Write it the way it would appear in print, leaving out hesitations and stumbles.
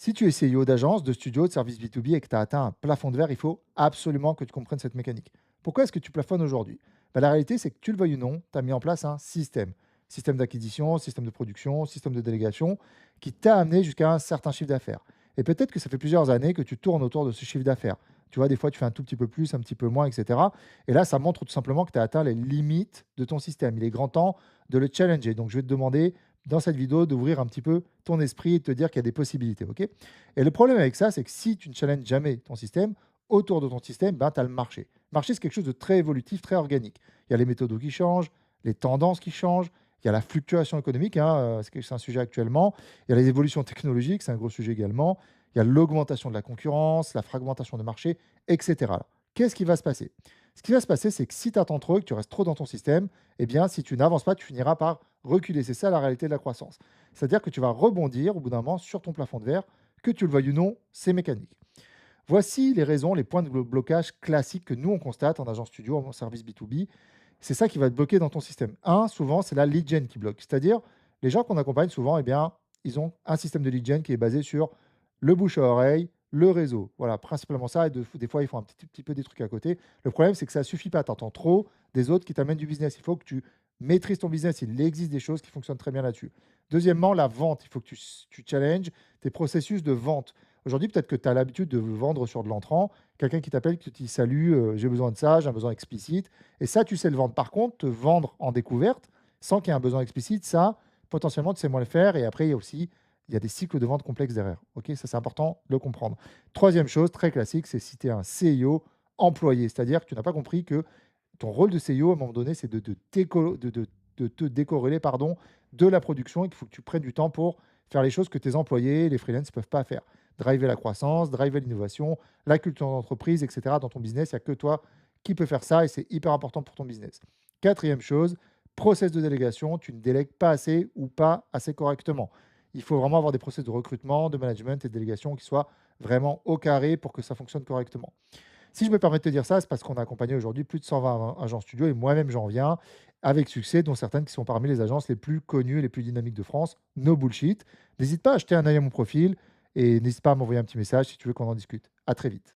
Si tu es CEO d'agence, de studio, de service B2B et que tu as atteint un plafond de verre, il faut absolument que tu comprennes cette mécanique. Pourquoi est-ce que tu plafonnes aujourd'hui? La réalité, c'est que tu le veuilles ou non, tu as mis en place un système. Système d'acquisition, système de production, système de délégation, qui t'a amené jusqu'à un certain chiffre d'affaires. Et peut-être que ça fait plusieurs années que tu tournes autour de ce chiffre d'affaires. Tu vois, des fois, tu fais un tout petit peu plus, un petit peu moins, etc. Et là, ça montre tout simplement que tu as atteint les limites de ton système. Il est grand temps de le challenger. Donc, je vais te demander dans cette vidéo d'ouvrir un petit peu ton esprit et de te dire qu'il y a des possibilités. Ok. Et le problème avec ça, c'est que si tu ne challenges jamais ton système, autour de ton système, ben, tu as le marché. Le marché, c'est quelque chose de très évolutif, très organique. Il y a les méthodes qui changent, les tendances qui changent, il y a la fluctuation économique, hein, c'est un sujet actuellement, il y a les évolutions technologiques, c'est un gros sujet également, il y a l'augmentation de la concurrence, la fragmentation des marchés, etc. Alors, qu'est-ce qui va se passer? Ce qui va se passer, c'est que si tu attends trop et que tu restes trop dans ton système, eh bien, si tu n'avances pas, tu finiras par reculer. C'est ça la réalité de la croissance. C'est-à-dire que tu vas rebondir au bout d'un moment sur ton plafond de verre, que tu le veuilles ou non, c'est mécanique. Voici les raisons, les points de blocage classiques que nous, on constate en agence studio, en service B2B. C'est ça qui va te bloquer dans ton système. Un, souvent, c'est la lead gen qui bloque. C'est-à-dire, les gens qu'on accompagne souvent, eh bien, ils ont un système de lead gen qui est basé sur le bouche à oreille, le réseau. Voilà, principalement ça. Et des fois, ils font un petit peu des trucs à côté. Le problème, c'est que ça ne suffit pas. Tu entends trop des autres qui t'amènent du business. Il faut que tu maîtrises ton business. Il existe des choses qui fonctionnent très bien là-dessus. Deuxièmement, la vente. Il faut que tu challenges tes processus de vente. Aujourd'hui, peut-être que tu as l'habitude de vendre sur de l'entrant, quelqu'un qui t'appelle, qui te dit: «Salut, j'ai besoin de ça, j'ai un besoin explicite», et ça, tu sais le vendre. Par contre, te vendre en découverte, sans qu'il y ait un besoin explicite, ça, potentiellement, tu sais moins le faire, et après, il y a des cycles de vente complexes derrière. OK? Ça, c'est important de le comprendre. Troisième chose, très classique, c'est si tu es un CIO employé, c'est-à-dire que tu n'as pas compris que ton rôle de CIO, à un moment donné, c'est de te décorréler, pardon, de la production, et qu'il faut que tu prennes du temps pour faire les choses que tes employés, les freelances, ne peuvent pas faire. Driver la croissance, driver l'innovation, la culture d'entreprise, et cetera. Dans ton business, il n'y a que toi qui peux faire ça, et c'est hyper important pour ton business. Quatrième chose, process de délégation, tu ne délègues pas assez ou pas assez correctement. Il faut vraiment avoir des process de recrutement, de management et de délégation qui soient vraiment au carré pour que ça fonctionne correctement. Si je me permets de te dire ça, c'est parce qu'on a accompagné aujourd'hui plus de 120 agences studio, et moi-même j'en viens avec succès, dont certaines qui sont parmi les agences les plus connues et les plus dynamiques de France. No bullshit. N'hésite pas à jeter un œil à mon profil et n'hésite pas à m'envoyer un petit message si tu veux qu'on en discute. À très vite.